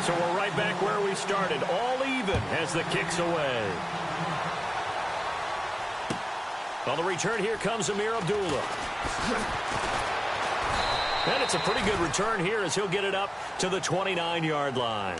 So we're right back where we started, all even as the kick's away. On the return, here comes Amir Abdullah. And it's a pretty good return here as he'll get it up to the 29-yard line.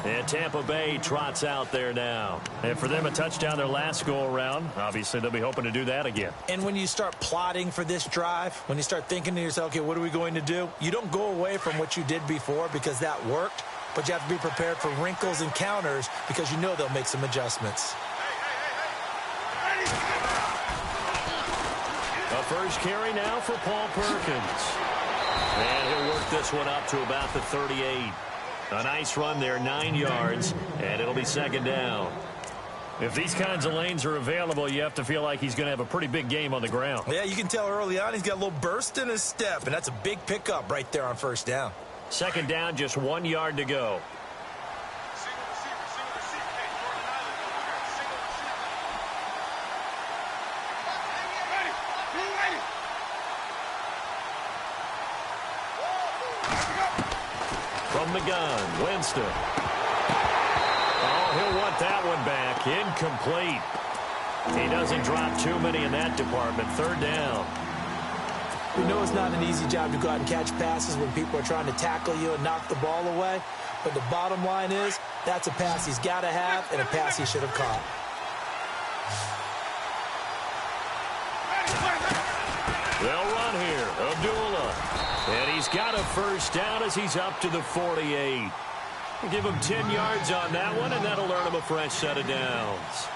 And Tampa Bay trots out there now. And for them, a touchdown their last go-around. Obviously, they'll be hoping to do that again. And when you start plotting for this drive, when you start thinking to yourself, okay, what are we going to do? You don't go away from what you did before because that worked, but you have to be prepared for wrinkles and counters because you know they'll make some adjustments. A first carry now for Paul Perkins. And he'll work this one up to about the 38. A nice run there, 9 yards, and it'll be second down. If these kinds of lanes are available, you have to feel like he's going to have a pretty big game on the ground. Yeah, you can tell early on he's got a little burst in his step, and that's a big pickup right there on first down. Second down, just 1 yard to go. From the gun, Winston. Oh, he'll want that one back. Incomplete. He doesn't drop too many in that department. Third down. We know it's not an easy job to go out and catch passes when people are trying to tackle you and knock the ball away. But the bottom line is, that's a pass he's got to have and a pass he should have caught. They'll run here. Abdullah. And he's got a first down as he's up to the 48. We'll give him 10 yards on that one, and that'll earn him a fresh set of downs.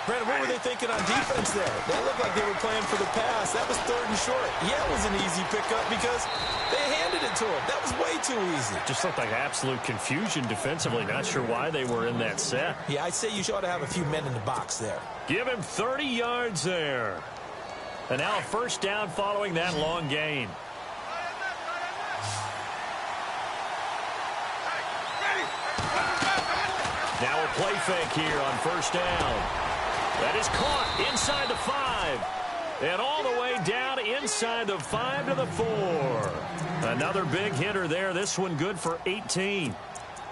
Brandon, what were they thinking on defense there? They looked like they were playing for the pass. That was third and short. Yeah, it was an easy pickup because they handed it to him. That was way too easy. Just looked like absolute confusion defensively. Not sure why they were in that set. Yeah, I'd say you ought to have a few men in the box there. Give him 30 yards there. And now a first down following that long gain. Now a play fake here on first down. That is caught inside the 5. And all the way down inside the 5 to the 4. Another big hitter there. This one good for 18.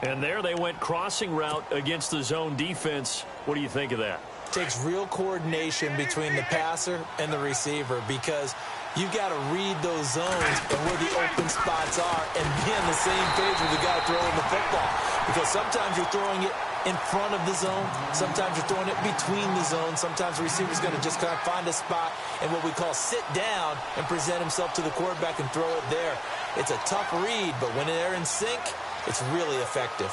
And there they went crossing route against the zone defense. What do you think of that? Takes real coordination between the passer and the receiver because you've got to read those zones and where the open spots are and be on the same page with the guy throwing the football. Because sometimes you're throwing it in front of the zone. Sometimes you're throwing it between the zones. Sometimes the receiver's going to just kind of find a spot and what we call sit down and present himself to the quarterback and throw it there. It's a tough read, but when they're in sync, it's really effective.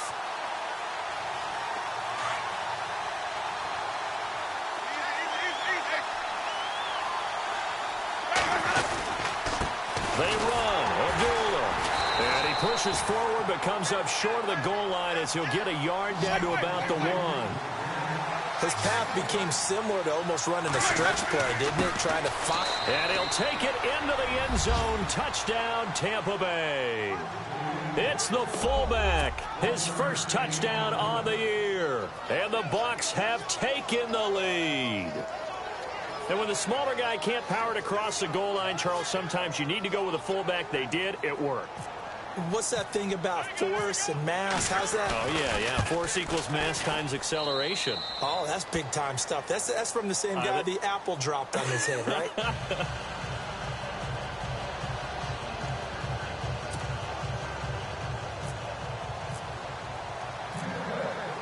They run. Abdullah. And he pushes forward but comes up short of the goal line as he'll get a yard down to about the 1. His path became similar to almost running a stretch play, didn't it? Trying to find. And he'll take it into the end zone. Touchdown, Tampa Bay. It's the fullback. His first touchdown on the year. And the Bucs have taken the lead. And when the smaller guy can't power it across the goal line, Charles, sometimes you need to go with a fullback. They did. It worked. What's that thing about force and mass? How's that? Oh, yeah. Force equals mass times acceleration. Oh, that's big-time stuff. That's from the same guy the apple dropped on his head, right?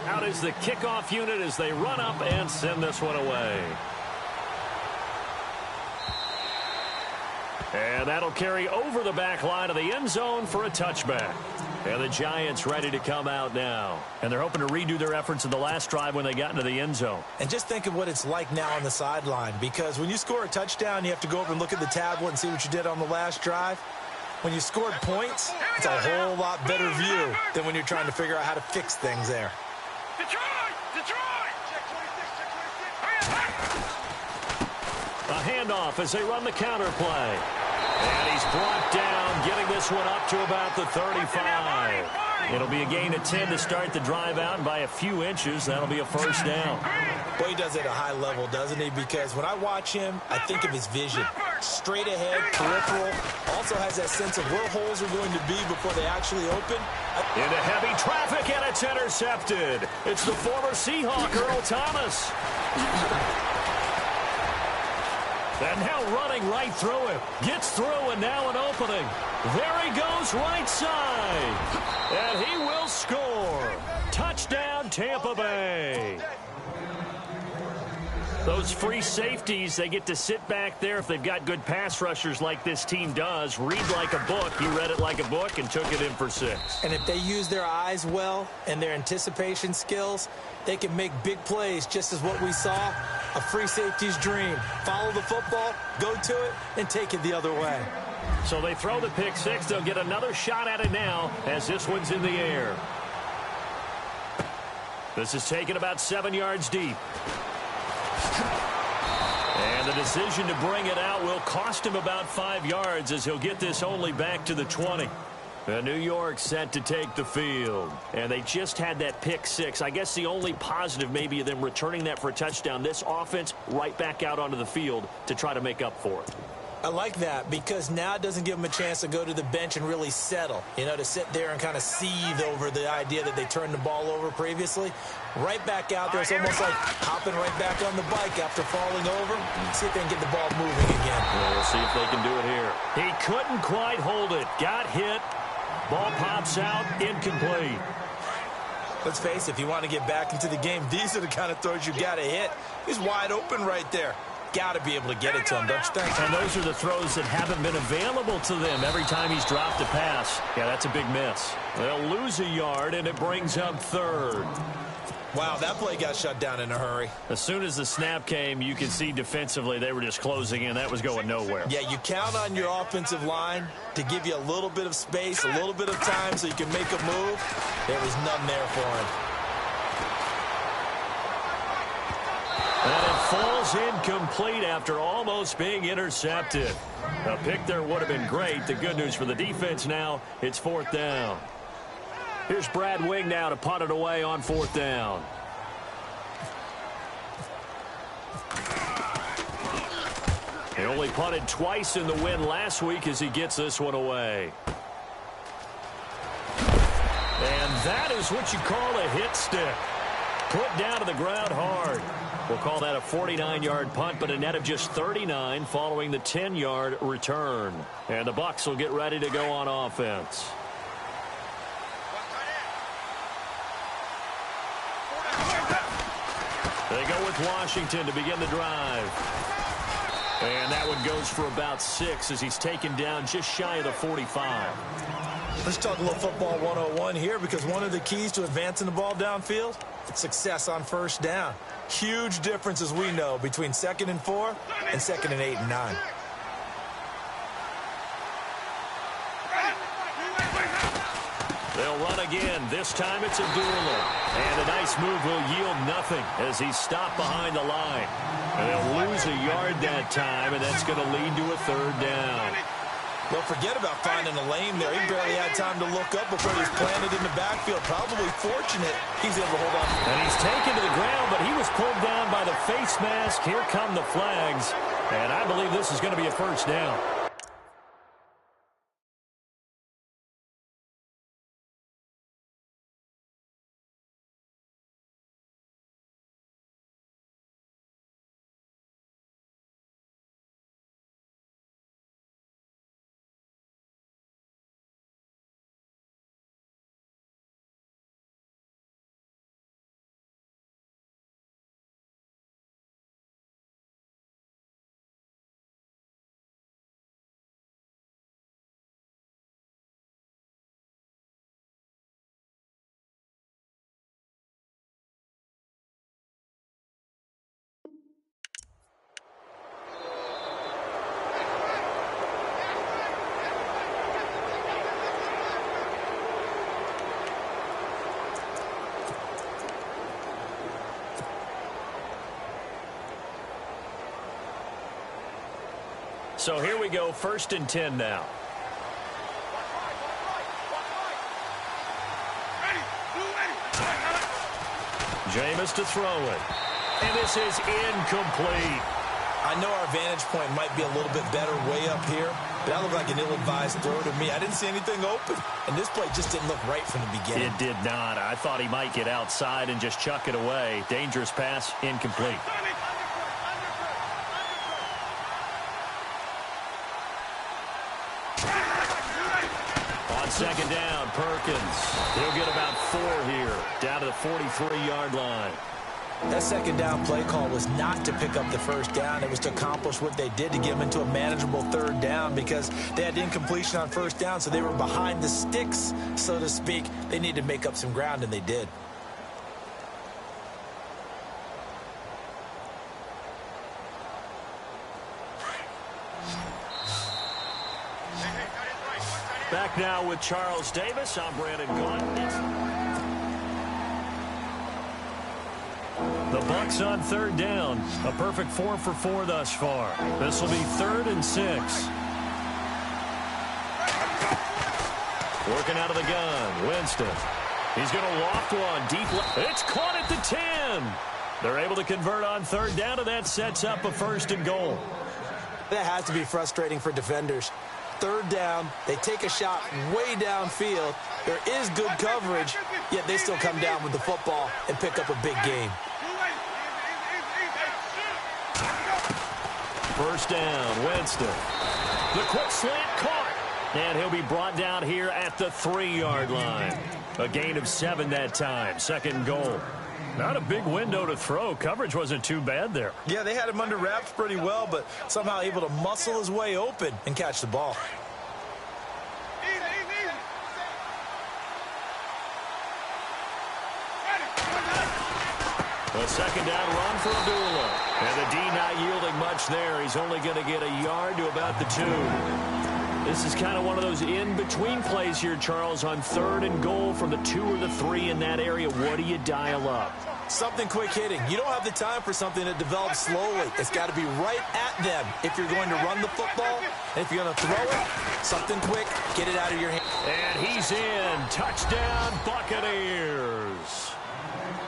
Out is the kickoff unit as they run up and send this one away. And that'll carry over the back line of the end zone for a touchback. And the Giants ready to come out now. And they're hoping to redo their efforts in the last drive when they got into the end zone. And just think of what it's like now on the sideline. Because when you score a touchdown, you have to go over and look at the tablet and see what you did on the last drive. When you scored points, it's a whole lot better view than when you're trying to figure out how to fix things there. A handoff as they run the counter play. And he's brought down, getting this one up to about the 35. It'll be a gain of 10 to start the drive out, and by a few inches, that'll be a first down. Boy, he does it at a high level, doesn't he? Because when I watch him, I think of his vision. straight ahead, peripheral. Also has that sense of where holes are going to be before they actually open. Into heavy traffic, and it's intercepted. It's the former Seahawk, Earl Thomas. And now running right through him. Gets through, and now an opening. There he goes, right side. And he will score. Touchdown, Tampa Bay. Those free safeties, they get to sit back there if they've got good pass rushers like this team does. Read like a book. He read it like a book and took it in for 6. And if they use their eyes well and their anticipation skills, they can make big plays, just as what we saw. A free safety's dream. Follow the football, go to it, and take it the other way. So they throw the pick 6. They'll get another shot at it now as this one's in the air. This is taken about 7 yards deep. And the decision to bring it out will cost him about 5 yards as he'll get this only back to the 20. New York set to take the field. And they just had that pick 6. I guess the only positive maybe of them returning that for a touchdown. This offense right back out onto the field to try to make up for it. I like that because now it doesn't give them a chance to go to the bench and really settle. You know, to sit there and kind of seethe over the idea that they turned the ball over previously. Right back out there. It's almost like hopping right back on the bike after falling over. See if they can get the ball moving again. Well, we'll see if they can do it here. He couldn't quite hold it. Got hit. Ball pops out. Incomplete. Let's face it, if you want to get back into the game, these are the kind of throws you got to hit. He's wide open right there. Got to be able to get it to him, don't you think? And those are the throws that haven't been available to them every time he's dropped a pass. Yeah, that's a big miss. They'll lose a yard, and it brings up 3rd. Wow, that play got shut down in a hurry. As soon as the snap came, you could see defensively they were just closing in. That was going nowhere. Yeah, you count on your offensive line to give you a little bit of space, a little bit of time so you can make a move. There was none there for him. And it falls incomplete after almost being intercepted. A pick there would have been great. The good news for the defense now, it's 4th down. Here's Brad Wing now to punt it away on 4th down. He only punted twice in the win last week as he gets this one away. And that is what you call a hit stick. Put down to the ground hard. We'll call that a 49-yard punt, but a net of just 39 following the 10-yard return. And the Bucs will get ready to go on offense. They go with Washington to begin the drive. And that one goes for about 6 as he's taken down just shy of the 45. Let's talk a little football 101 here because one of the keys to advancing the ball downfield, success on 1st down. Huge difference, as we know, between 2nd and 4 and 2nd and 8 and 9. They'll run again. This time it's Abdullah. And a nice move will yield nothing as he's stopped behind the line. And they'll lose a yard that time, and that's going to lead to a 3rd down. Well, forget about finding a lane there. He barely had time to look up before he was planted in the backfield. Probably fortunate he's able to hold on. And he's taken to the ground, but he was pulled down by the face mask. Here come the flags. And I believe this is going to be a 1st down. So here we go, 1st and 10 now. Jameis to throw it. And this is incomplete. I know our vantage point might be a little bit better way up here, but that looked like an ill-advised throw to me. I didn't see anything open, and this play just didn't look right from the beginning. It did not. I thought he might get outside and just chuck it away. Dangerous pass, incomplete. On second down, Perkins. He'll get about 4 here, down to the 43-yard line. That second down play call was not to pick up the first down. It was to accomplish what they did, to get them into a manageable third down, because they had incompletion on first down, so they were behind the sticks, so to speak. They needed to make up some ground, and they did. Back now with Charles Davis. I'm Brandon Gaudin. The Bucs on third down. A perfect 4 for 4 thus far. This will be 3rd and 6. Working out of the gun. Winston. He's going to loft one deep. It's caught at the 10. They're able to convert on third down, and that sets up a 1st and goal. That has to be frustrating for defenders. Third down, they take a shot way downfield. There is good coverage, yet they still come down with the football and pick up a big gain. 1st down, Winston. The quick slant caught. And he'll be brought down here at the 3-yard line. A gain of 7 that time. 2nd goal. Not a big window to throw. Coverage wasn't too bad there. Yeah, they had him under wraps pretty well, but somehow able to muscle his way open and catch the ball. A 2nd down run for Abdullah. And the D not yielding much there. He's only going to get a yard to about the 2. This is kind of one of those in-between plays here, Charles, on 3rd and goal from the 2 or the 3 in that area. What do you dial up? Something quick hitting. You don't have the time for something that develops slowly. It's got to be right at them if you're going to run the football. And if you're going to throw it, something quick, get it out of your hand. And he's in. Touchdown, Buccaneers.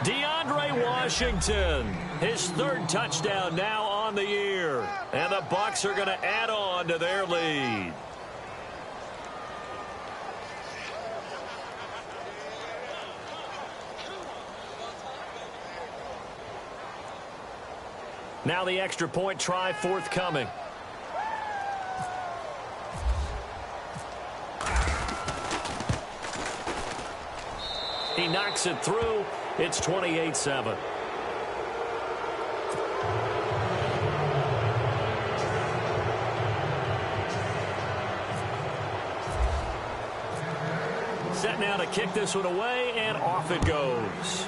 DeAndre Washington, his 3rd touchdown now on the year. And the Bucs are going to add on to their lead. Now the extra point try forthcoming. He knocks it through. It's 28-7. Set now to kick this one away, and off it goes.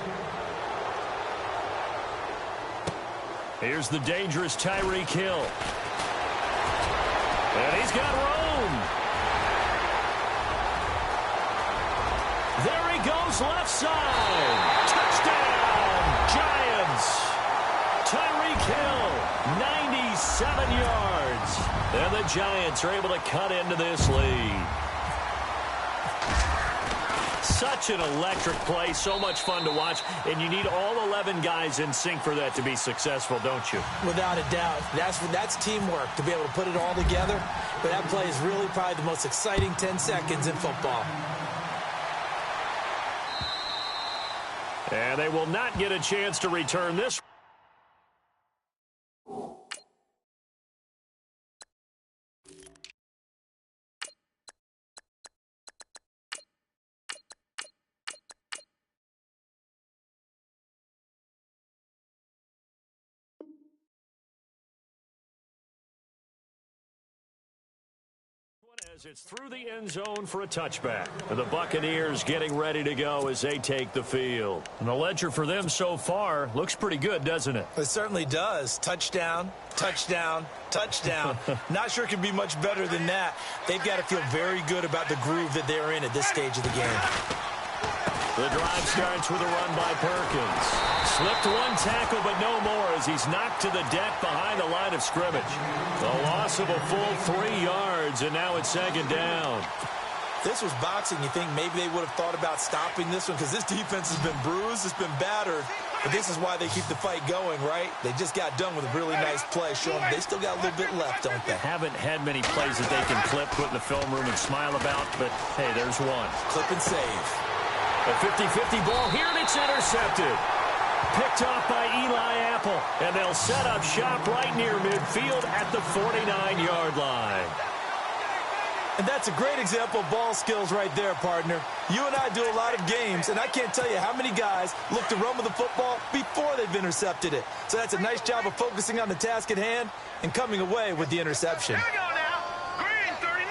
Here's the dangerous Tyreek Hill. And he's got room. There he goes, left side. Touchdown, Giants. Tyreek Hill, 97 yards. And the Giants are able to cut into this lead. Such an electric play, so much fun to watch, and you need all 11 guys in sync for that to be successful, don't you? Without a doubt. That's teamwork, to be able to put it all together. But that play is really probably the most exciting 10 seconds in football. And they will not get a chance to return this. As it's through the end zone for a touchback. And the Buccaneers getting ready to go as they take the field. And the ledger for them so far looks pretty good, doesn't it? It certainly does. Touchdown, touchdown, touchdown. Not sure it can be much better than that. They've got to feel very good about the groove that they're in at this stage of the game. The drive starts with a run by Perkins. Slipped one tackle, but no more as he's knocked to the deck behind the line of scrimmage. The loss of a full 3 yards, and now it's 2nd down. This was boxing. You think maybe they would have thought about stopping this one because this defense has been bruised, it's been battered. But this is why they keep the fight going, right? They just got done with a really nice play, showing they still got a little bit left, don't they? Haven't had many plays that they can clip, put in the film room, and smile about, but, hey, there's one. Clip and save. A 50-50 ball here, and it's intercepted. Picked off by Eli Apple, and they'll set up shop right near midfield at the 49-yard line. And that's a great example of ball skills right there, partner. You and I do a lot of games, and I can't tell you how many guys look to run with the football before they've intercepted it. So that's a nice job of focusing on the task at hand and coming away with the interception. Here we go now. Green 39.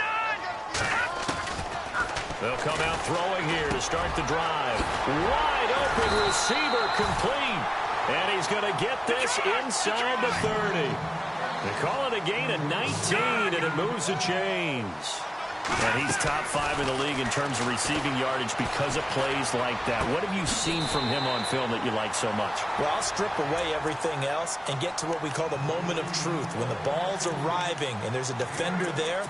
They'll come out throwing here to start the drive. Wide open receiver complete. And he's going to get this inside the 30. They call it a gain of 19, and it moves the chains. And he's top 5 in the league in terms of receiving yardage because of plays like that. What have you seen from him on film that you like so much? Well, I'll strip away everything else and get to what we call the moment of truth. When the ball's arriving and there's a defender there,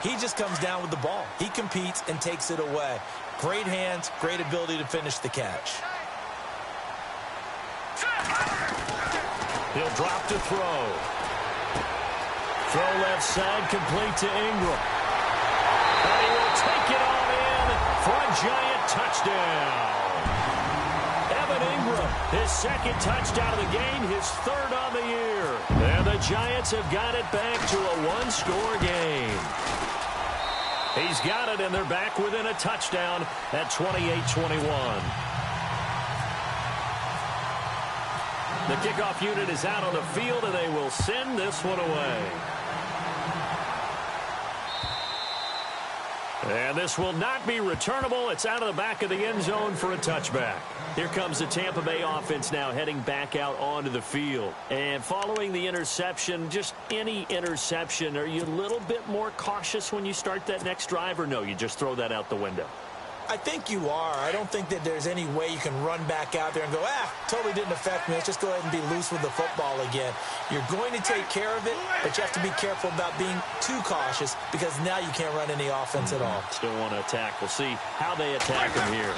he just comes down with the ball. He competes and takes it away. Great hands, great ability to finish the catch. He'll drop to throw. Throw left side, complete to Ingram. And he will take it all in for a giant touchdown. Evan Ingram, his second touchdown of the game, his third on the year. And the Giants have got it back to a one-score game. He's got it, and they're back within a touchdown at 28-21. The kickoff unit is out on the field, and they will send this one away. And this will not be returnable. It's out of the back of the end zone for a touchback. Here comes the Tampa Bay offense now heading back out onto the field. And following the interception, just any interception, are you a little bit more cautious when you start that next drive, or no, you just throw that out the window? I think you are. I don't think that there's any way you can run back out there and go, totally didn't affect me. Let's just go ahead and be loose with the football again. You're going to take care of it, but you have to be careful about being too cautious because now you can't run any offense at all. Still want to attack. We'll see how they attack him here.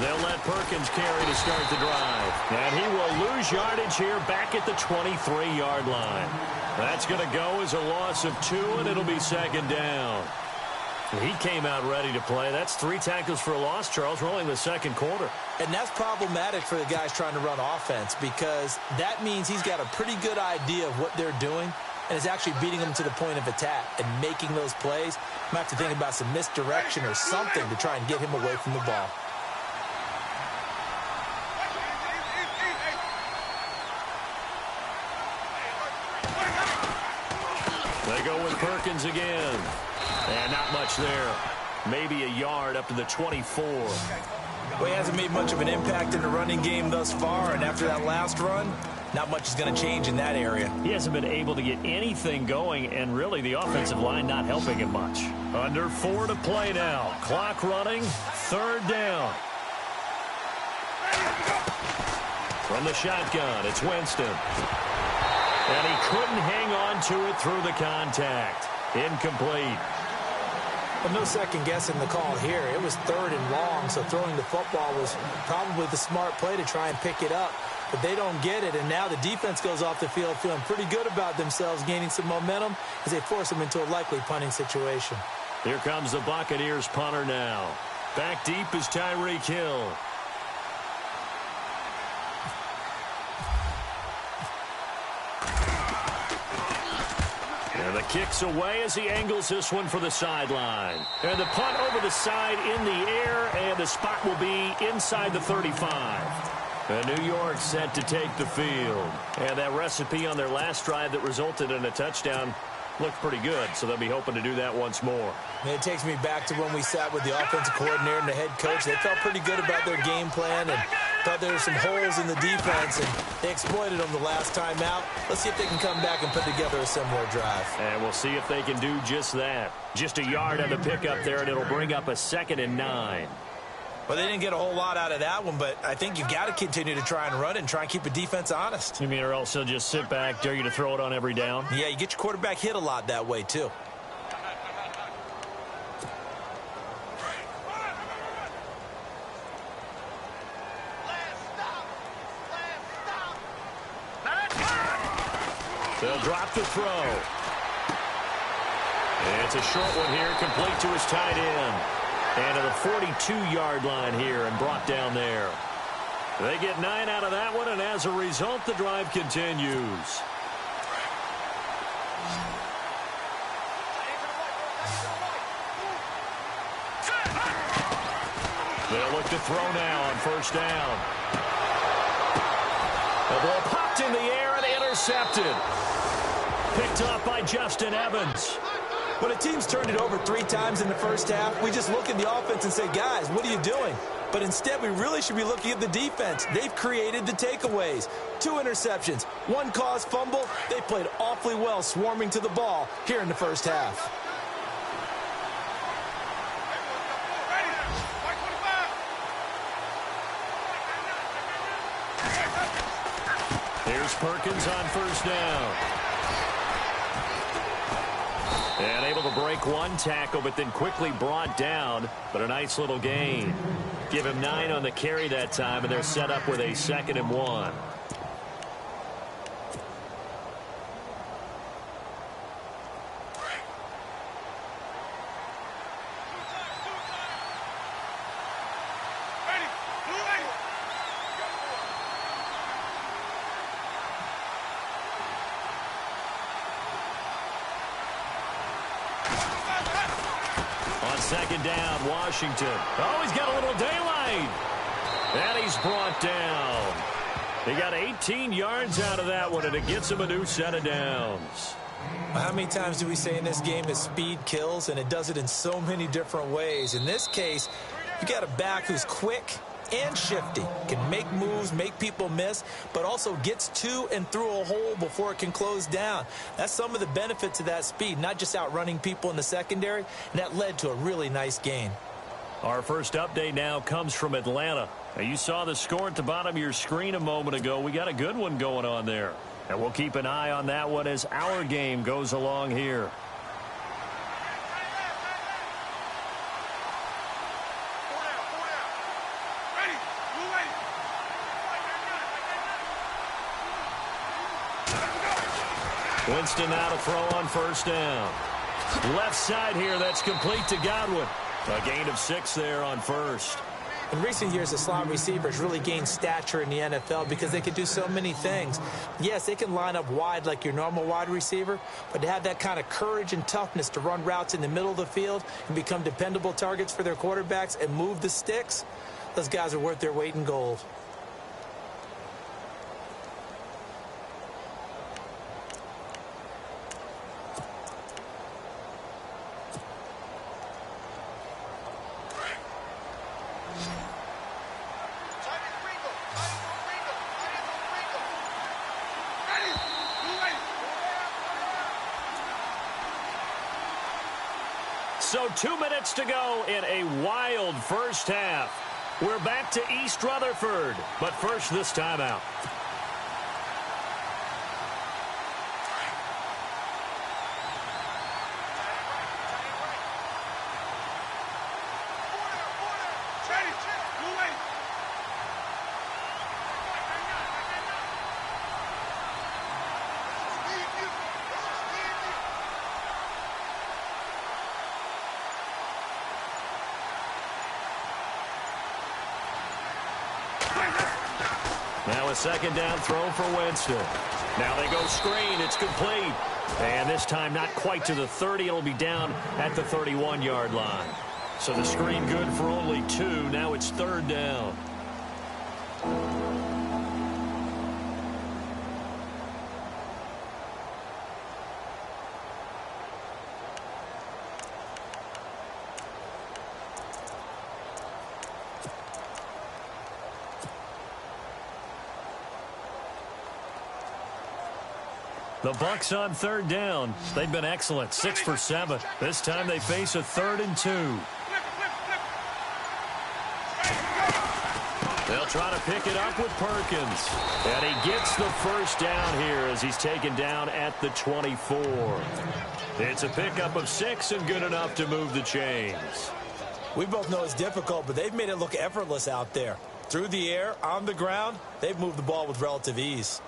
They'll let Perkins carry to start the drive. And he will lose yardage here back at the 23-yard line. That's going to go as a loss of 2, and it'll be second down. He came out ready to play. That's 3 tackles for a loss, Charles. We're only in the second quarter. And that's problematic for the guys trying to run offense because that means he's got a pretty good idea of what they're doing and is actually beating them to the point of attack and making those plays. Might have to think about some misdirection or something to try and get him away from the ball. They go with Perkins again. And not much there. Maybe a yard up to the 24. Well, he hasn't made much of an impact in the running game thus far, and after that last run, not much is going to change in that area. He hasn't been able to get anything going, and really the offensive line not helping him much. Under 4 to play now. Clock running, third down. From the shotgun, it's Winston. And he couldn't hang on to it through the contact. Incomplete. Well, no second guessing the call here. It was third and long, so throwing the football was probably the smart play to try and pick it up. But they don't get it, and now the defense goes off the field feeling pretty good about themselves, gaining some momentum as they force them into a likely punting situation. Here comes the Buccaneers punter now. Back deep is Tyreek Hill. And the kick's away as he angles this one for the sideline. And the punt over the side in the air, and the spot will be inside the 35. And New York set to take the field. And that recipe on their last drive that resulted in a touchdown looked pretty good, so they'll be hoping to do that once more. And it takes me back to when we sat with the offensive coordinator and the head coach. They felt pretty good about their game plan and thought there were some holes in the defense, and they exploited them the last time out. Let's see if they can come back and put together a similar drive. And we'll see if they can do just that. Just a yard on the pickup there, and it'll bring up a 2nd and 9. Well, they didn't get a whole lot out of that one, but I think you've got to continue to try and run it and try and keep the defense honest. You mean, or else they'll just sit back, dare you to throw it on every down? Yeah, you get your quarterback hit a lot that way, too. They'll drop the throw. It's a short one here, complete to his tight end. And to the 42-yard line here and brought down there. They get 9 out of that one, and as a result, the drive continues. They'll look to throw now on first down. The ball popped in the air and intercepted. Picked up by Justin Evans. When a team's turned it over 3 times in the first half, we just look at the offense and say, guys, what are you doing? But instead, we really should be looking at the defense. They've created the takeaways. 2 interceptions, 1 caused fumble. They played awfully well swarming to the ball here in the first half. Here's Perkins on first down. And able to break 1 tackle, but then quickly brought down. But a nice little gain. Give him 9 on the carry that time, and they're set up with a 2nd and 1. On 2nd down, Washington. Oh, he's got a little daylight. And he's brought down. He got 18 yards out of that one, and it gets him a new set of downs. How many times do we say in this game that speed kills, and it does it in so many different ways? In this case, you got a back who's quick and shifty, can make moves, make people miss, but also gets to and through a hole before it can close down. That's some of the benefits of that speed, not just outrunning people in the secondary, and that led to a really nice gain. Our first update now comes from Atlanta. Now, you saw the score at the bottom of your screen a moment ago. We got a good one going on there. And we'll keep an eye on that one as our game goes along here. Winston now to throw on first down. Left side here, that's complete to Godwin. A gain of 6 there on first. In recent years, the slot receivers really gained stature in the NFL because they can do so many things. Yes, they can line up wide like your normal wide receiver, but to have that kind of courage and toughness to run routes in the middle of the field and become dependable targets for their quarterbacks and move the sticks, those guys are worth their weight in gold. So 2 minutes to go in a wild first half. We're back to East Rutherford, but first this timeout. Now a 2nd down throw for Winston. Now they go screen. It's complete. And this time not quite to the 30. It'll be down at the 31-yard line. So the screen good for only 2. Now it's 3rd down. The Bucs on 3rd down. They've been excellent, 6 for 7. This time they face a 3rd and 2. They'll try to pick it up with Perkins. And he gets the first down here as he's taken down at the 24. It's a pickup of 6 and good enough to move the chains. We both know it's difficult, but they've made it look effortless out there. Through the air, on the ground, they've moved the ball with relative ease.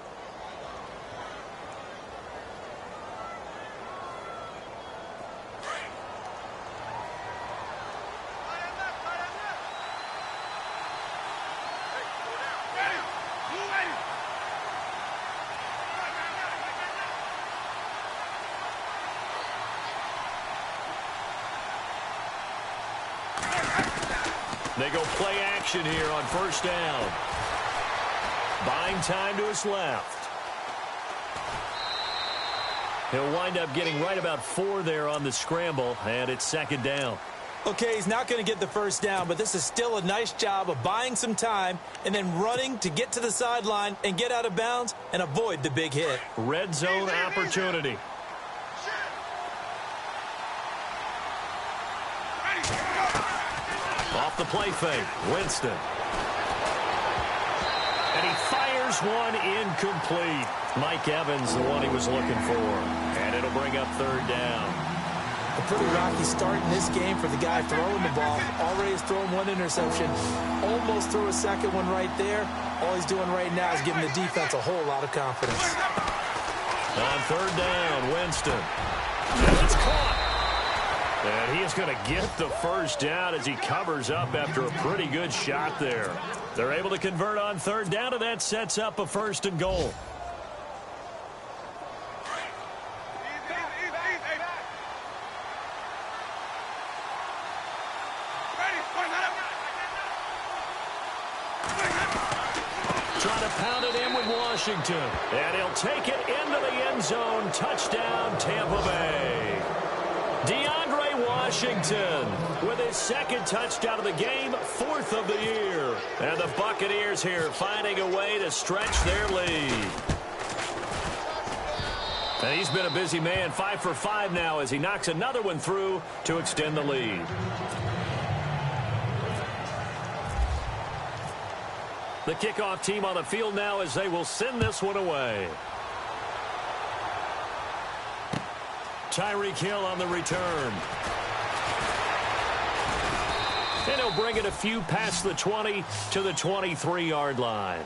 They go play action here on first down. Buying time to his left. He'll wind up getting right about 4 there on the scramble, and it's second down. Okay, he's not going to get the first down, but this is still a nice job of buying some time and then running to get to the sideline and get out of bounds and avoid the big hit. Red zone opportunity. Off the play fake, Winston. And he fires one incomplete. Mike Evans, the one he was looking for. And it'll bring up third down. A pretty rocky start in this game for the guy throwing the ball. Already has thrown one interception. Almost threw a second one right there. All he's doing right now is giving the defense a whole lot of confidence. On third down, Winston. And it's caught. And he is going to get the first down as he covers up after a pretty good shot there. They're able to convert on third down, and that sets up a first and goal. Trying to pound it in with Washington. And he'll take it into the end zone. Touchdown, Tampa Bay. DeAndre Washington with his second touchdown of the game, 4th of the year. And the Buccaneers here finding a way to stretch their lead. And he's been a busy man, 5 for 5 now as he knocks another one through to extend the lead. The kickoff team on the field now as they will send this one away. Tyreek Hill on the return. And he'll bring it a few past the 20 to the 23-yard line.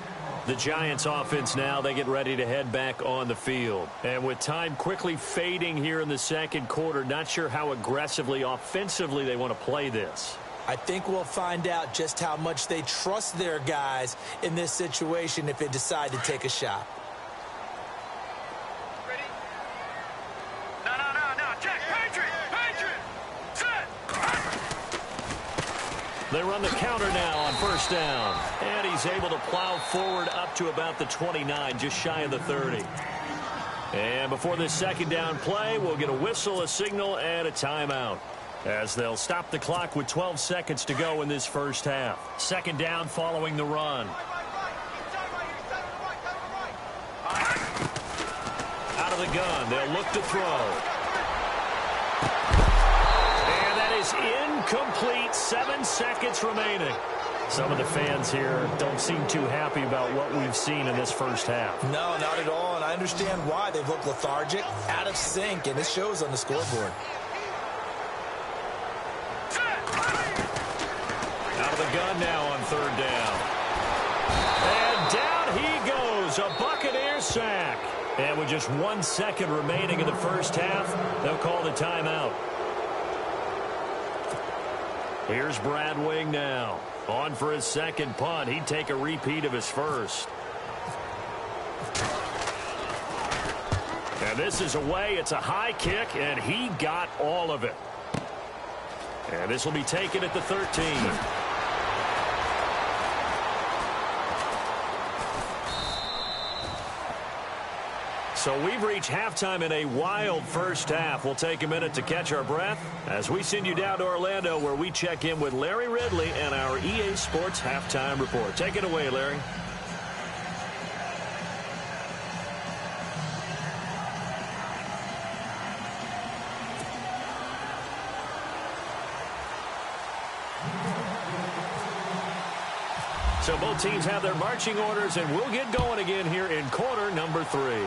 The Giants offense now, they get ready to head back on the field. And with time quickly fading here in the second quarter, not sure how aggressively, offensively they want to play this. I think we'll find out just how much they trust their guys in this situation if they decide to take a shot. Ready? No. Check. Patriot. Set. They run the counter now on first down. And he's able to plow forward up to about the 29, just shy of the 30. And before this second down play, we'll get a whistle, a signal, and a timeout, as they'll stop the clock with 12 seconds to go in this first half. Second down following the run. Out of the gun, they'll look to throw. And that is incomplete, 7 seconds remaining. Some of the fans here don't seem too happy about what we've seen in this first half. No, not at all, and I understand why. They've looked lethargic, out of sync, and it shows on the scoreboard. Out of the gun now on third down. And down he goes, a Buccaneer sack. And with just 1 second remaining in the first half, they'll call the timeout. Here's Brad Wing now. On for his second punt. He'd take a repeat of his first. And this is away. It's a high kick, and he got all of it. And this will be taken at the 13. So we've reached halftime in a wild first half. We'll take a minute to catch our breath as we send you down to Orlando, where we check in with Larry Ridley and our EA Sports Halftime Report. Take it away, Larry. So both teams have their marching orders, and we'll get going again here in quarter number 3.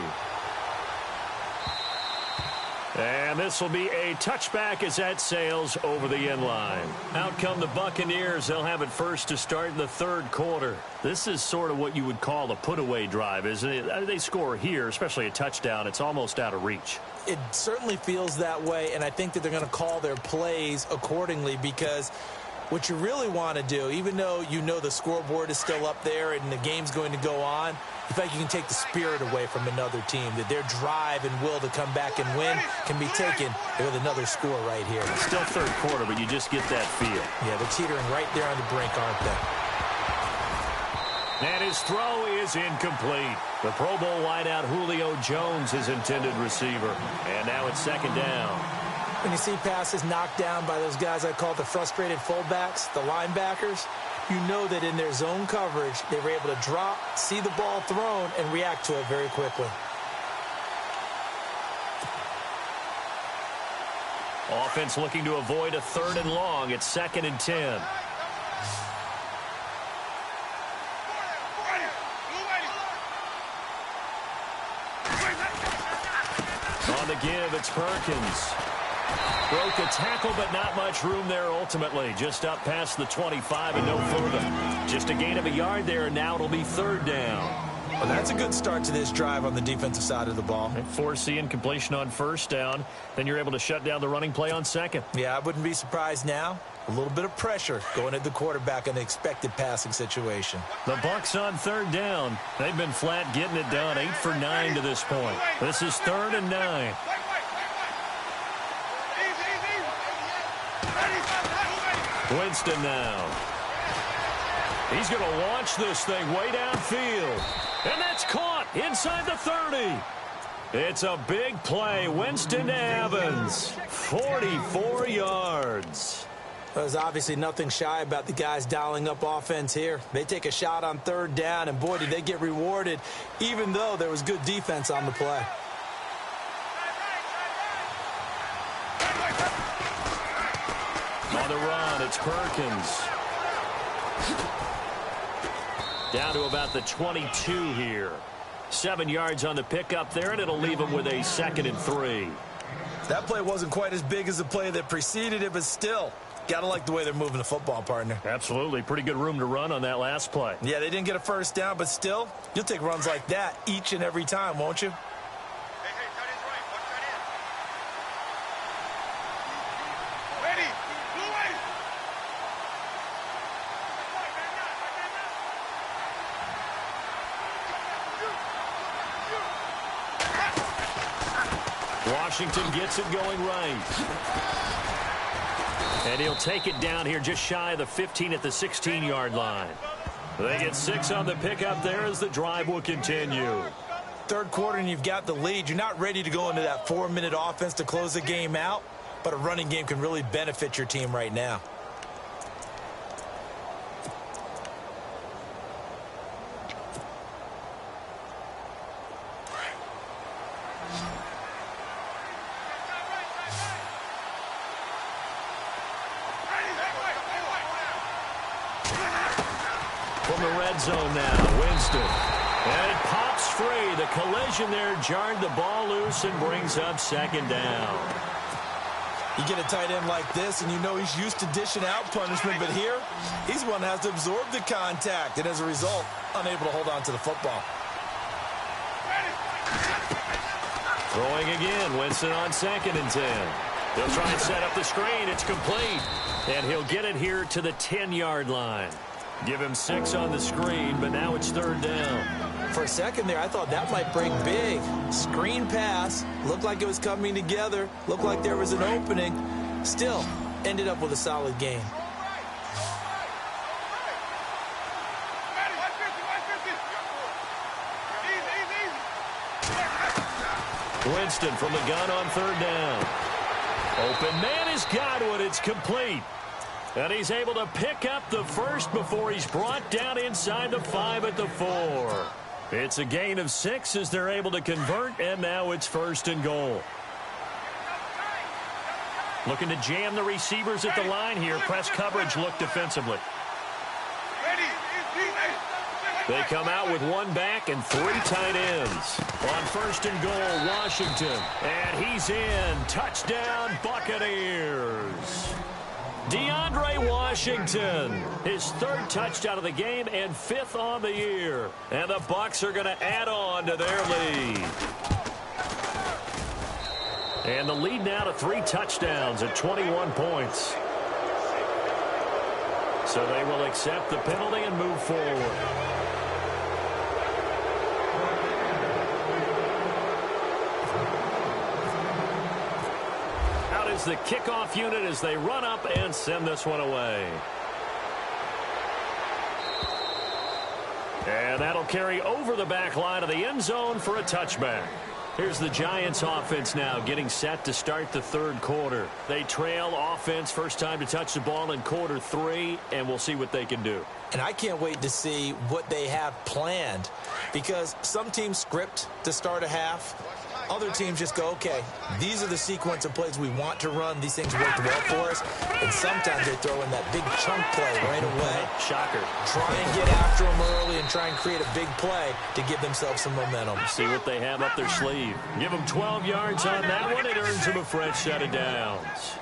And this will be a touchback as that sails over the end line. Out come the Buccaneers. They'll have it first to start in the third quarter. This is sort of what you would call a put-away drive, isn't it? They score here, especially a touchdown. It's almost out of reach. It certainly feels that way, and I think that they're going to call their plays accordingly because What you really want to do, even though you know the scoreboard is still up there and the game's going to go on, you feel like you can take the spirit away from another team, that their drive and will to come back and win can be taken with another score right here. It's still third quarter, but you just get that feel. Yeah, they're teetering right there on the brink, aren't they? And his throw is incomplete. The Pro Bowl wideout Julio Jones, his intended receiver. And now it's second down. When you see passes knocked down by those guys I call the frustrated fullbacks, the linebackers, you know that in their zone coverage, they were able to drop, see the ball thrown, and react to it very quickly. Offense looking to avoid a 3rd and long. It's 2nd and 10. On the give, it's Perkins. Broke a tackle, but not much room there ultimately. Just up past the 25 and no further. Just a gain of a yard there, and now it'll be 3rd down. Well, that's a good start to this drive on the defensive side of the ball. Forcing completion on 1st down. Then you're able to shut down the running play on 2nd. Yeah, I wouldn't be surprised now. A little bit of pressure going at the quarterback in the expected passing situation. The Bucs on 3rd down. They've been flat getting it done. 8 for 9 to this point. This is 3rd and 9. Winston now. He's going to launch this thing way downfield. And that's caught inside the 30. It's a big play. Winston to Evans. 44 yards. There's obviously nothing shy about the guys dialing up offense here. They take a shot on 3rd down, and boy, did they get rewarded, even though there was good defense on the play. On the run, it's Perkins. Down to about the 22 here. 7 yards on the pickup there, and it'll leave him with a 2nd and 3. That play wasn't quite as big as the play that preceded it, but still, gotta like the way they're moving the football, partner. Absolutely. Pretty good room to run on that last play. Yeah, they didn't get a 1st down, but still, you'll take runs like that each and every time, won't you? Washington gets it going right. And he'll take it down here just shy of the 15 at the 16-yard line. They get 6 on the pickup there as the drive will continue. 3rd quarter and you've got the lead. You're not ready to go into that 4-minute offense to close the game out, but a running game can really benefit your team right now. From the red zone now, Winston. And it pops free. The collision there jarred the ball loose and brings up 2nd down. You get a tight end like this, and you know he's used to dishing out punishment, but here, he's one that has to absorb the contact, and as a result, unable to hold on to the football. Throwing again, Winston on 2nd and 10. He'll try and set up the screen. It's complete. And he'll get it here to the 10-yard line. Give him 6 on the screen, but now it's 3rd down. For a second there, I thought that might break big. Screen pass. Looked like it was coming together. Looked like there was an opening. Still, ended up with a solid game. Winston from the gun on 3rd down. Open man has got it. It's complete. And he's able to pick up the first before he's brought down inside the 5 at the 4. It's a gain of 6 as they're able to convert, and now it's 1st and goal. Looking to jam the receivers at the line here. Press coverage look defensively. They come out with 1 back and 3 tight ends. On 1st and goal, Washington. And he's in. Touchdown, Buccaneers. DeAndre Washington, his 3rd touchdown of the game and 5th on the year. And the Bucs are going to add on to their lead. And the lead now to 3 touchdowns at 21 points. So they will accept the penalty and move forward. Out is the kickoff unit as they run up and send this one away. And that'll carry over the back line of the end zone for a touchback. Here's the Giants offense now getting set to start the third quarter. They trail offense first time to touch the ball in quarter 3, and we'll see what they can do. And I can't wait to see what they have planned, because some teams script to start a half. Other teams just go, okay, these are the sequence of plays we want to run. These things worked well for us. And sometimes they throw in that big chunk play right away. Shocker. Try and get after them early and try and create a big play to give themselves some momentum. See what they have up their sleeve. Give them 12 yards on that one. It earns them a fresh set of downs.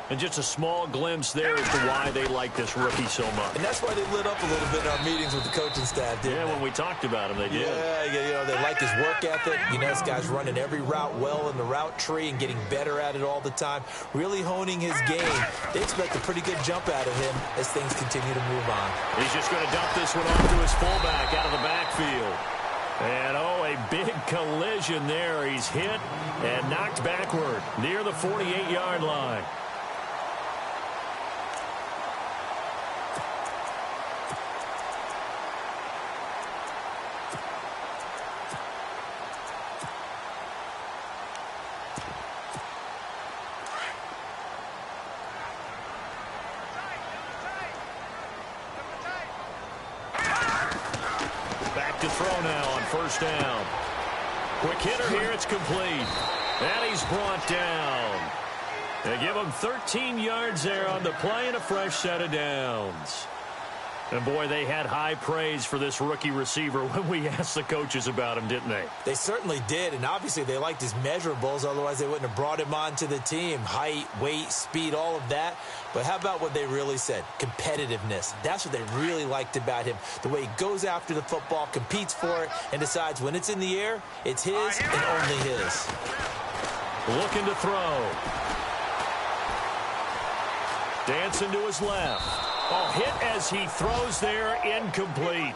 And just a small glimpse there as to why they like this rookie so much. And that's why they lit up a little bit in our meetings with the coaching staff, didn't they? When we talked about him, they did. Yeah, they like his work ethic. This guy's running every route well in the route tree and getting better at it all the time, really honing his game. They expect a pretty good jump out of him as things continue to move on. He's just going to dump this one off to his fullback out of the backfield. And, a big collision there. He's hit and knocked backward near the 48-yard line. To throw now on first down. Quick hitter here. It's complete. And he's brought down. They give him 13 yards there on the play and a fresh set of downs. And, boy, they had high praise for this rookie receiver when we asked the coaches about him, didn't they? They certainly did, and obviously they liked his measurables. Otherwise, they wouldn't have brought him onto the team. Height, weight, speed, all of that. But how about what they really said? Competitiveness. That's what they really liked about him. The way he goes after the football, competes for it, and decides when it's in the air, it's his and only his. Looking to throw. Dancing to his left. Hit as he throws there, incomplete.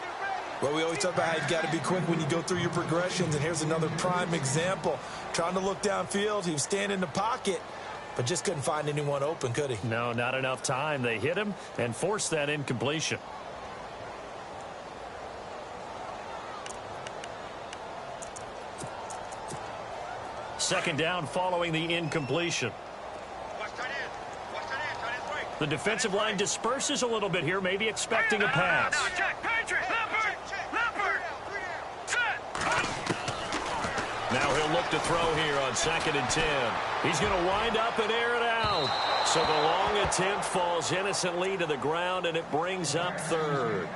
Well, we always talk about how you've got to be quick when you go through your progressions, and here's another prime example. Trying to look downfield, he was standing in the pocket, but just couldn't find anyone open, could he? No, not enough time. They hit him and forced that incompletion. Second down following the incompletion. The defensive line disperses a little bit here, maybe expecting a pass. Now he'll look to throw here on 2nd and 10. He's going to wind up and air it out. So the long attempt falls innocently to the ground, and it brings up third.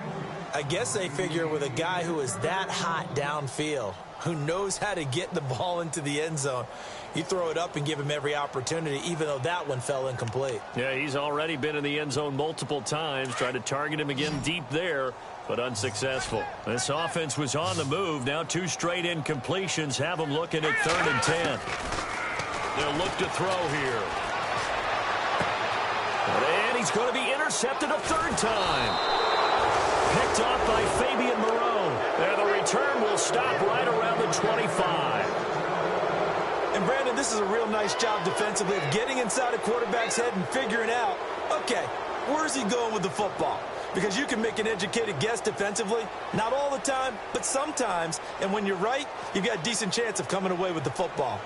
I guess they figure with a guy who is that hot downfield, who knows how to get the ball into the end zone, you throw it up and give him every opportunity, even though that one fell incomplete. Yeah, he's already been in the end zone multiple times, tried to target him again deep there, but unsuccessful. This offense was on the move. Now 2 straight incompletions have them looking at 3rd and 10. They'll look to throw here. And he's going to be intercepted a 3rd time. Picked off by Fabian Moreau. And the return will stop right around the 25. And, Brandon, this is a real nice job defensively of getting inside a quarterback's head and figuring out, okay, where's he going with the football? Because you can make an educated guess defensively. Not all the time, but sometimes. And when you're right, you've got a decent chance of coming away with the football.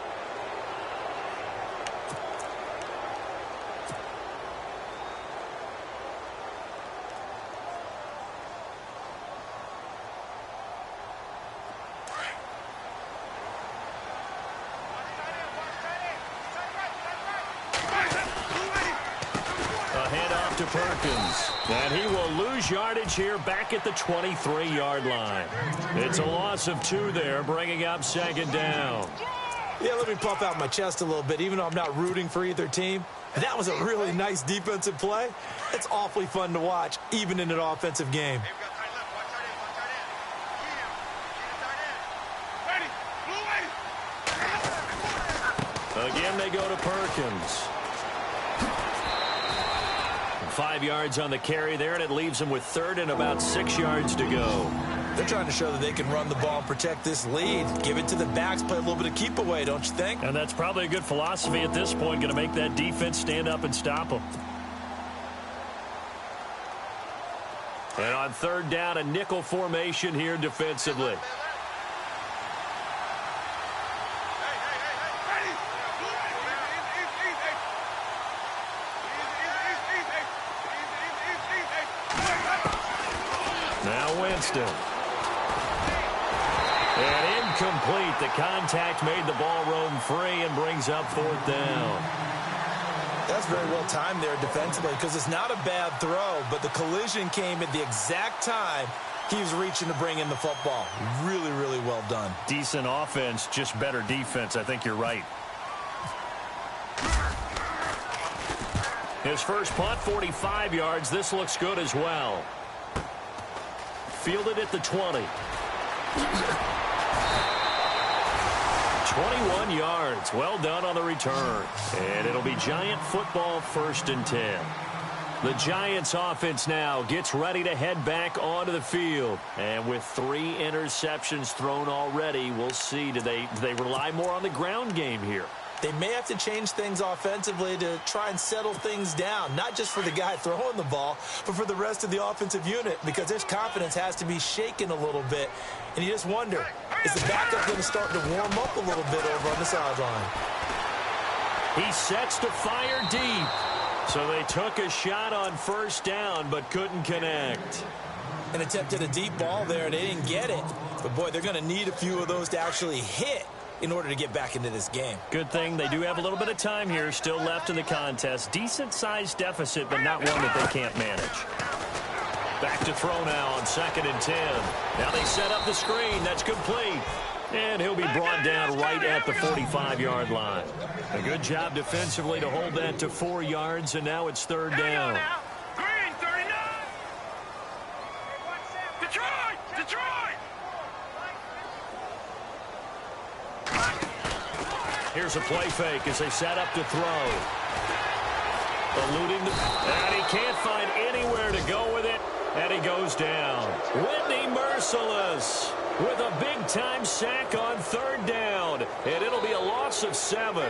To Perkins. And he will lose yardage here back at the 23-yard line. It's a loss of 2 there, bringing up 2nd down. Yeah, let me puff out my chest a little bit, even though I'm not rooting for either team. That was a really nice defensive play. It's awfully fun to watch, even in an offensive game. Again, they go to Perkins. 5 yards on the carry there, and it leaves them with third and about 6 yards to go. They're trying to show that they can run the ball and protect this lead. Give it to the backs, play a little bit of keep away, don't you think? And that's probably a good philosophy at this point, going to make that defense stand up and stop them. And on third down, a nickel formation here defensively. Now Winston. And incomplete. The contact made the ball roam free and brings up fourth down. That's very well timed there defensively because it's not a bad throw, but the collision came at the exact time he was reaching to bring in the football. Really, really well done. Decent offense, just better defense. I think you're right. His first punt, 45 yards. This looks good as well. Fielded at the 20. 21 yards. Well done on the return. And it'll be Giant football, 1st and 10. The Giants offense now gets ready to head back onto the field. And with 3 interceptions thrown already, we'll see. Do they rely more on the ground game here? They may have to change things offensively to try and settle things down, not just for the guy throwing the ball, but for the rest of the offensive unit, because his confidence has to be shaken a little bit. And you just wonder, is the backup going to start to warm up a little bit over on the sideline? He sets to fire deep. So they took a shot on first down, but couldn't connect. An attempt at a deep ball there, and they didn't get it. But, boy, they're going to need a few of those to actually hit in order to get back into this game. Good thing they do have a little bit of time here still left in the contest. Decent-sized deficit, but not one that they can't manage. Back to throw now on 2nd and 10. Now they set up the screen. That's complete. And he'll be brought down right at the 45-yard line. A good job defensively to hold that to 4 yards, and now it's third down. Green, 39. Detroit! Detroit! Here's a play fake as they set up to throw. Eluding and he can't find anywhere to go with it, and he goes down. Whitney Merciless with a big-time sack on third down, and it'll be a loss of 7.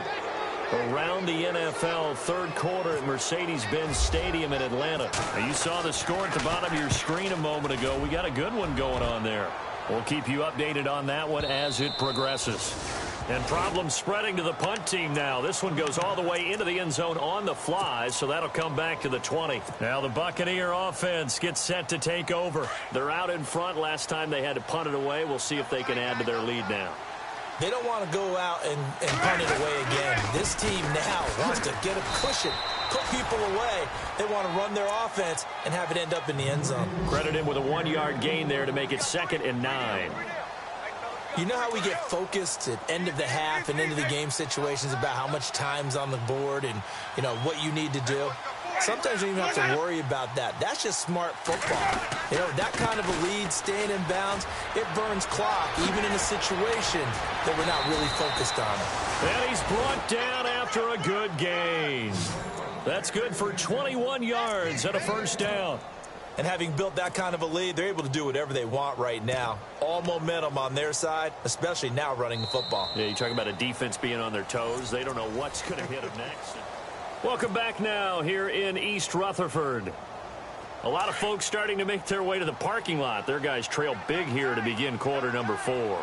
Around the NFL, third quarter at Mercedes-Benz Stadium in Atlanta. Now, you saw the score at the bottom of your screen a moment ago. We got a good one going on there. We'll keep you updated on that one as it progresses. And problems spreading to the punt team now. This one goes all the way into the end zone on the fly, so that'll come back to the 20. Now the Buccaneer offense gets set to take over. They're out in front. Last time they had to punt it away. We'll see if they can add to their lead now. They don't want to go out and punt it away again. This team now wants to get a cushion, put people away. They want to run their offense and have it end up in the end zone. Credit him with a 1-yard gain there to make it 2nd and 9. You know how we get focused at end of the half and into the game situations about how much time's on the board and, you know, what you need to do? Sometimes you don't even have to worry about that. That's just smart football. You know, that kind of a lead, staying in bounds, it burns clock, even in a situation that we're not really focused on. And he's brought down after a good gain. That's good for 21 yards and a first down. And having built that kind of a lead, they're able to do whatever they want right now. All momentum on their side, especially now running the football. Yeah, you talk about a defense being on their toes. They don't know what's going to hit them next. Welcome back now here in East Rutherford. A lot of folks starting to make their way to the parking lot. Their guys trail big here to begin quarter number 4.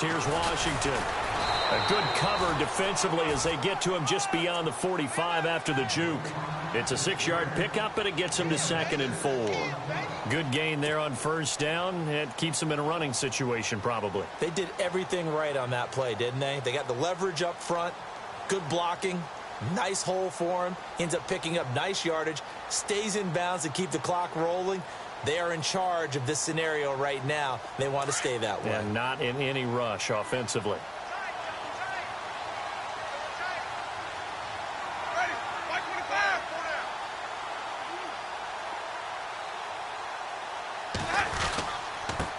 Here's Washington. A good cover defensively as they get to him just beyond the 45 after the juke. It's a 6-yard pickup, and it gets him to 2nd and 4. Good gain there on first down. It keeps them in a running situation probably. They did everything right on that play, didn't they? They got the leverage up front, good blocking, nice hole for him. Ends up picking up nice yardage, stays in bounds to keep the clock rolling. They are in charge of this scenario right now. They want to stay that way. And not in any rush offensively.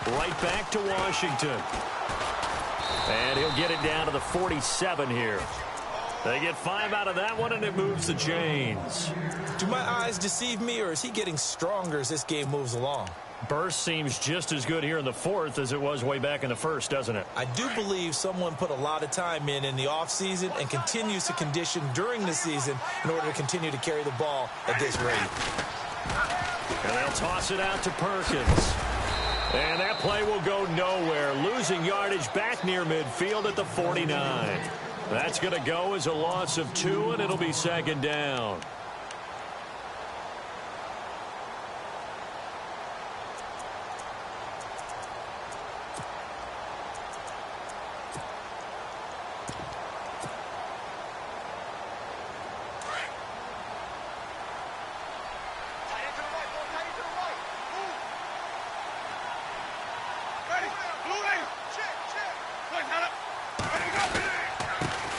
Right back to Washington. And he'll get it down to the 47 here. They get 5 out of that one, and it moves the chains. Do my eyes deceive me, or is he getting stronger as this game moves along? Burst seems just as good here in the fourth as it was way back in the first, doesn't it? I do believe someone put a lot of time in the offseason and continues to condition during the season in order to continue to carry the ball at this rate. And they'll toss it out to Perkins. And that play will go nowhere, losing yardage back near midfield at the 49. That's going to go as a loss of 2, and it'll be second down.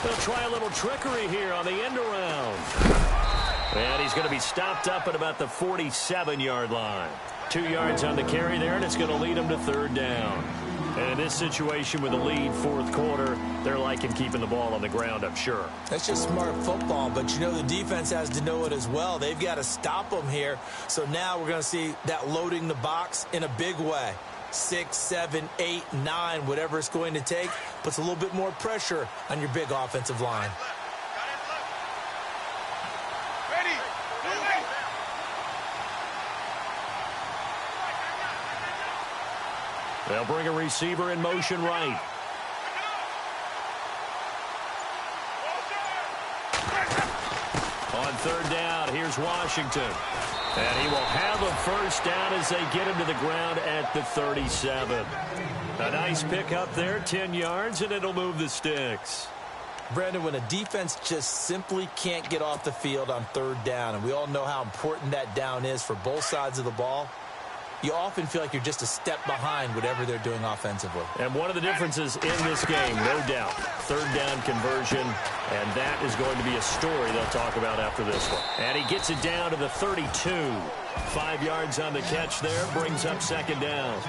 They'll try a little trickery here on the end around. And he's going to be stopped up at about the 47-yard line. 2 yards on the carry there, and it's going to lead him to third down. And in this situation with a lead fourth quarter, they're liking keeping the ball on the ground, I'm sure. That's just smart football, but you know the defense has to know it as well. They've got to stop them here. So now we're going to see that loading the box in a big way. 6, 7, 8, 9, whatever it's going to take, puts a little bit more pressure on your big offensive line. They'll bring a receiver in motion right. On third down, here's Washington. And he will have a first down as they get him to the ground at the 37. A nice pick up there, 10 yards, and it'll move the sticks. Brandon, when a defense just simply can't get off the field on third down, and we all know how important that down is for both sides of the ball, you often feel like you're just a step behind whatever they're doing offensively. And one of the differences in this game, no doubt, third down conversion, and that is going to be a story they'll talk about after this one. And he gets it down to the 32. 5 yards on the catch there, brings up second down.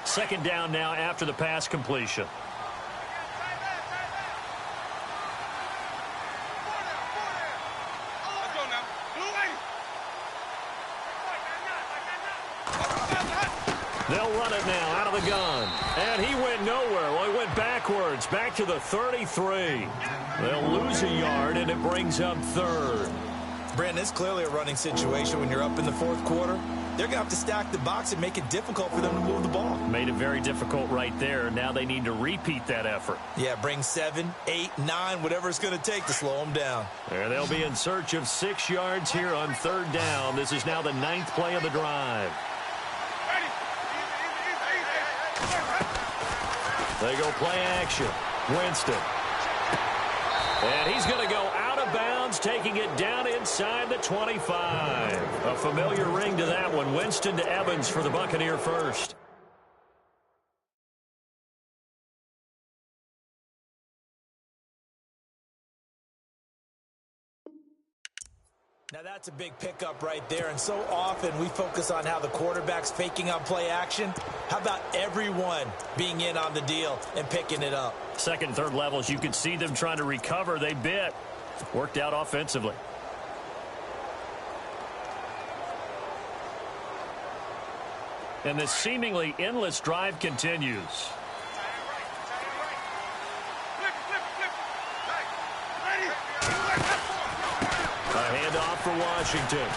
Second down now after the pass completion. They'll run it now out of the gun. And he went nowhere. Well, he went backwards, back to the 33. They'll lose a yard, and it brings up third. Brandon, it's clearly a running situation when you're up in the fourth quarter. They're going to have to stack the box and make it difficult for them to move the ball. Made it very difficult right there. Now they need to repeat that effort. Yeah, bring 7, 8, 9, whatever it's going to take to slow them down. And they'll be in search of 6 yards here on third down. This is now the 9th play of the drive. They go play action. Winston. And he's going to go out of bounds, taking it down inside the 25. A familiar ring to that one. Winston to Evans for the Buccaneer first. Now that's a big pickup right there, and so often we focus on how the quarterback's faking on play action. How about everyone being in on the deal and picking it up? Second and third levels, you could see them trying to recover. They bit. Worked out offensively. And this seemingly endless drive continues. A handoff for Washington.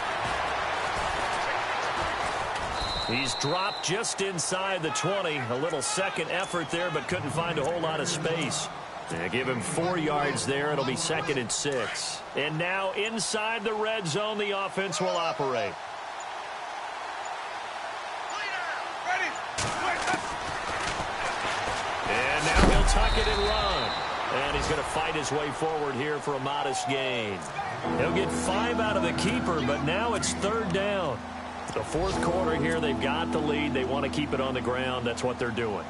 He's dropped just inside the 20. A little second effort there, but couldn't find a whole lot of space. They give him 4 yards there. It'll be second and 6. And now inside the red zone, the offense will operate. And now he'll tuck it and run. And he's going to fight his way forward here for a modest gain. They'll get 5 out of the keeper, but now it's 3rd down. The 4th quarter here, they've got the lead. They want to keep it on the ground. That's what they're doing.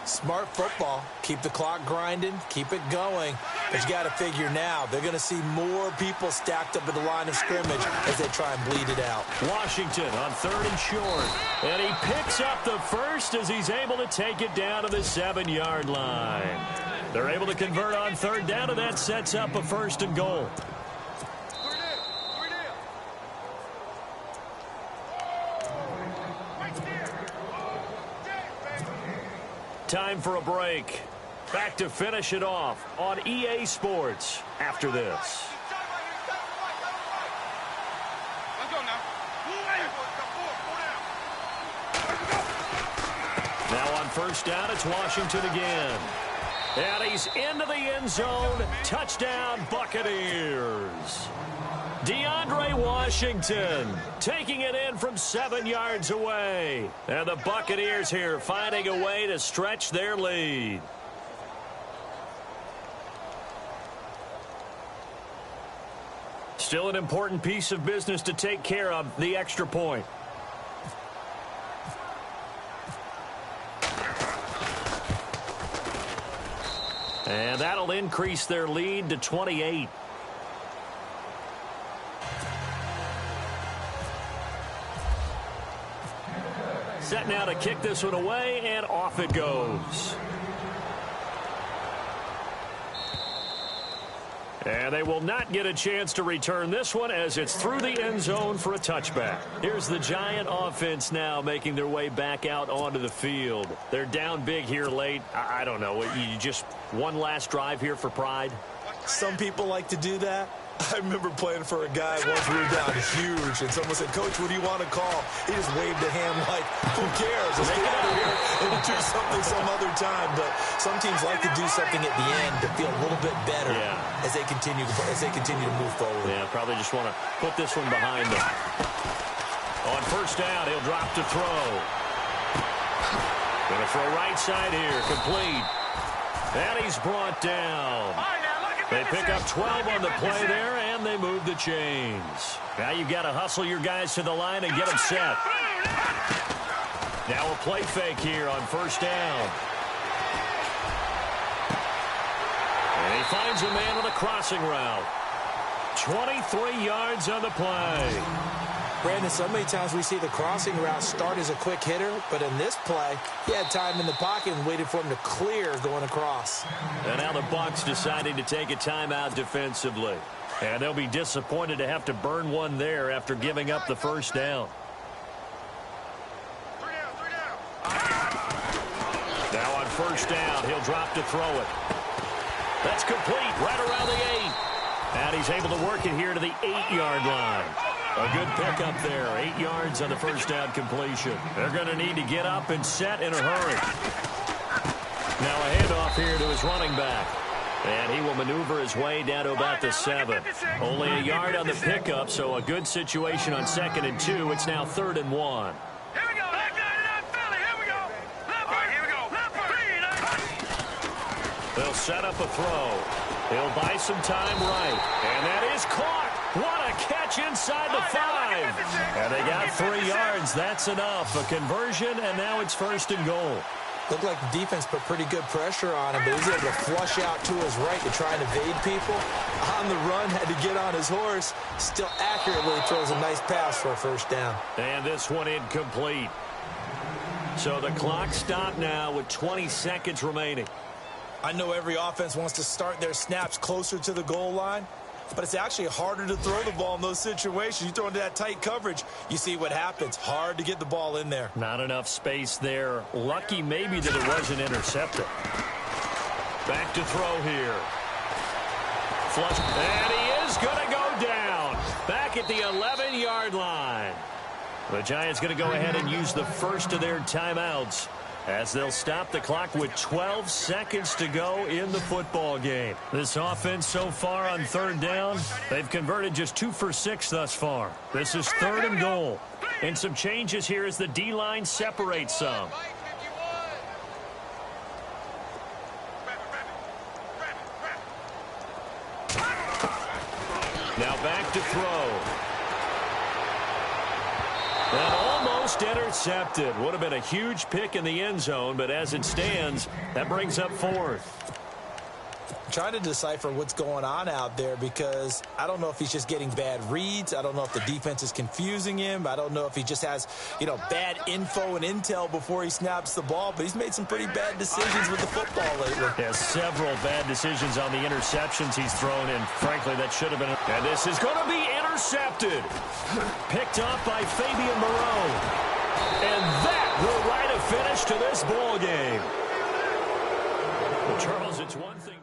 Smart football. Keep the clock grinding. Keep it going. But you got to figure now, they're going to see more people stacked up at the line of scrimmage as they try and bleed it out. Washington on 3rd and short. And he picks up the first as he's able to take it down to the 7-yard line. They're able to convert on 3rd down, and that sets up a 1st and goal. Time for a break. Back to finish it off on EA Sports after this. Now on 1st down, it's Washington again. And he's into the end zone. Touchdown, Buccaneers. DeAndre Washington taking it in from 7 yards away. And the Buccaneers here finding a way to stretch their lead. Still an important piece of business to take care of, the extra point. And that'll increase their lead to 28. Set now to kick this one away, and off it goes. And they will not get a chance to return this one as it's through the end zone for a touchback. Here's the Giant offense now making their way back out onto the field. They're down big here late. I don't know. You just one last drive here for pride? Some people like to do that. I remember playing for a guy once we were down huge, and someone said, "Coach, what do you want to call?" He just waved a hand like, "Who cares? Let's get out of here and do something some other time." But some teams like to do something at the end to feel a little bit better as they continue to move forward. Yeah, probably just want to put this one behind them. On 1st down, he'll drop to throw. Going to throw right side here, complete. And he's brought down. They pick up 12 on the play there, and they move the chains. Now you've got to hustle your guys to the line and get them set. Now a play fake here on 1st down. And he finds a man on a crossing route. 23 yards on the play. Brandon, so many times we see the crossing route start as a quick hitter, but in this play, he had time in the pocket and waited for him to clear going across. And now the Bucs deciding to take a timeout defensively. And they'll be disappointed to have to burn one there after giving up the 1st down. Now on 1st down, he'll drop to throw it. That's complete right around the 8. And he's able to work it here to the 8-yard line. A good pickup there. 8 yards on the 1st down completion. They're going to need to get up and set in a hurry. Now a handoff here to his running back. And he will maneuver his way down to about the 7. Only a yard on the pickup, so a good situation on 2nd and 2. It's now 3rd and 1. Here we go. Here we go. All right, here we go. They'll set up a throw. He'll buy some time right. And that is caught. What a catch inside the 5. And they got 3 yards. That's enough. A conversion, and now it's 1st and goal. Looked like the defense put pretty good pressure on him, but he was able to flush out to his right to try and evade people. On the run, had to get on his horse. Still accurately throws a nice pass for a 1st down. And this one incomplete. So the clock stopped now with 20 seconds remaining. I know every offense wants to start their snaps closer to the goal line, but it's actually harder to throw the ball in those situations. You throw into that tight coverage, you see what happens. Hard to get the ball in there. Not enough space there. Lucky maybe that it wasn't intercepted. Back to throw here. Flush. And he is going to go down. Back at the 11-yard line. The Giants going to go ahead and use the first of their timeouts, as they'll stop the clock with 12 seconds to go in the football game. This offense so far on 3rd down, they've converted just 2 for 6 thus far. This is 3rd and goal. And some changes here as the D-line separates some. Now back throw. And almost intercepted. Would have been a huge pick in the end zone, but as it stands, that brings up fourth. Trying to decipher what's going on out there because I don't know if he's just getting bad reads. I don't know if the defense is confusing him. I don't know if he just has, bad info and intel before he snaps the ball, but he's made some pretty bad decisions with the football lately. Has several bad decisions on the interceptions he's thrown, and frankly, that should have been. And this is going to be intercepted. Picked off by Fabian Moreau. And that will write a finish to this ball game. Well, Charles, it's one thing.